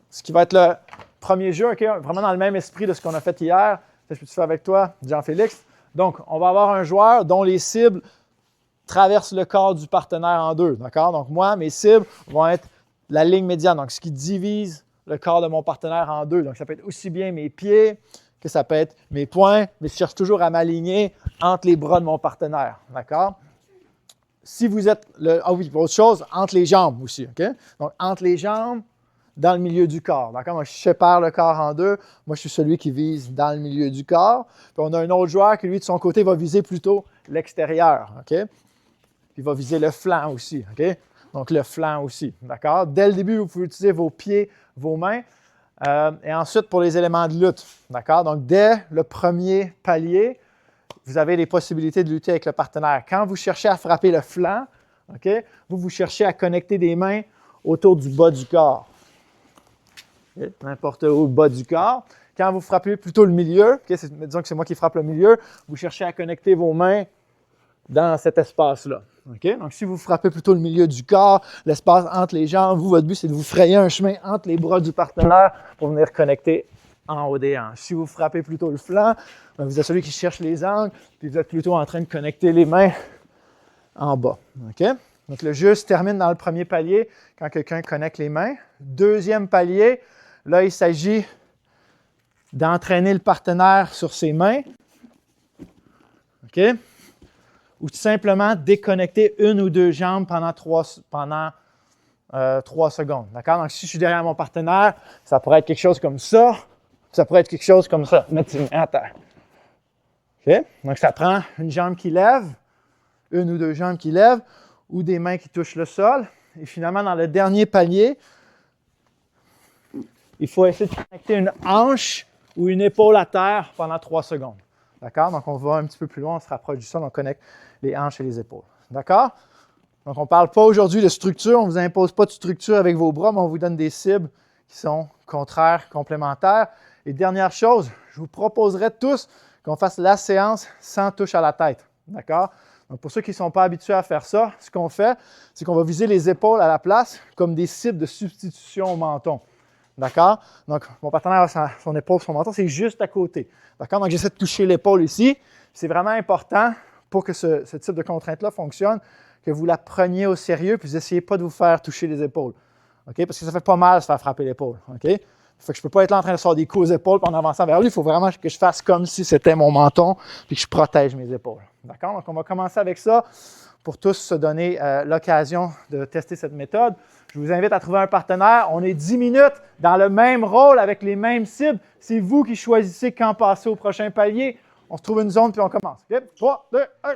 ce qui va être le premier jeu, okay? Vraiment dans le même esprit de ce qu'on a fait hier. Je peux-tu faire avec toi, Jean-Félix? Donc, on va avoir un joueur dont les cibles traversent le corps du partenaire en deux. D'accord? Donc, moi, mes cibles vont être la ligne médiane, donc ce qui divise le corps de mon partenaire en deux. Donc, ça peut être aussi bien mes pieds que ça peut être mes poings, mais je cherche toujours à m'aligner entre les bras de mon partenaire. D'accord? Si vous êtes, ah oui, autre chose, entre les jambes aussi. OK? Donc, entre les jambes, dans le milieu du corps. D'accord? Donc, je sépare le corps en deux. Moi, je suis celui qui vise dans le milieu du corps. Puis, on a un autre joueur qui, lui, de son côté, va viser plutôt l'extérieur. OK? Puis, il va viser le flanc aussi. OK? Donc, le flanc aussi. D'accord? Dès le début, vous pouvez utiliser vos pieds, vos mains. Et ensuite, pour les éléments de lutte. D'accord? Donc, dès le premier palier, vous avez les possibilités de lutter avec le partenaire. Quand vous cherchez à frapper le flanc, okay, vous cherchez à connecter des mains autour du bas du corps. Okay? N'importe où, le bas du corps. Quand vous frappez plutôt le milieu, okay, disons que c'est moi qui frappe le milieu, vous cherchez à connecter vos mains dans cet espace-là. Okay? Donc, si vous frappez plutôt le milieu du corps, l'espace entre les jambes, votre but, c'est de vous frayer un chemin entre les bras du partenaire pour venir connecter en haut des hanches. Si vous frappez plutôt le flanc, bien, vous êtes celui qui cherche les angles, puis vous êtes plutôt en train de connecter les mains en bas. Okay? Donc, le jeu se termine dans le premier palier quand quelqu'un connecte les mains. Deuxième palier, là, il s'agit d'entraîner le partenaire sur ses mains. OK? Ou tout simplement déconnecter une ou deux jambes pendant 3 secondes. D'accord? Donc, si je suis derrière mon partenaire, ça pourrait être quelque chose comme ça. Ça pourrait être quelque chose comme ça. Mettre ses mains à terre. OK? Donc, ça prend une jambe qui lève, une ou deux jambes qui lèvent, ou des mains qui touchent le sol. Et finalement, dans le dernier palier, il faut essayer de connecter une hanche ou une épaule à terre pendant 3 secondes. D'accord? Donc, on va un petit peu plus loin, on se rapproche du sol, on connecte les hanches et les épaules. D'accord? Donc, on ne parle pas aujourd'hui de structure, on ne vous impose pas de structure avec vos bras, mais on vous donne des cibles qui sont contraires, complémentaires. Et dernière chose, je vous proposerais tous qu'on fasse la séance sans touche à la tête. D'accord? Donc, pour ceux qui ne sont pas habitués à faire ça, ce qu'on fait, c'est qu'on va viser les épaules à la place comme des cibles de substitution au menton. D'accord? Donc, mon partenaire a son épaule, son menton, c'est juste à côté. D'accord? Donc, j'essaie de toucher l'épaule ici. C'est vraiment important pour que ce type de contrainte-là fonctionne, que vous la preniez au sérieux puis vous n'essayez pas de vous faire toucher les épaules. OK? Parce que ça fait pas mal de se faire frapper l'épaule. OK? Fait que je ne peux pas être là en train de sortir des coups aux épaules puis en avançant vers lui. Il faut vraiment que je fasse comme si c'était mon menton puis que je protège mes épaules. D'accord? Donc, on va commencer avec ça pour tous se donner l'occasion de tester cette méthode. Je vous invite à trouver un partenaire. On est 10 minutes dans le même rôle avec les mêmes cibles. C'est vous qui choisissez quand passer au prochain palier. On se trouve une zone puis on commence. OK? 3, 2, 1.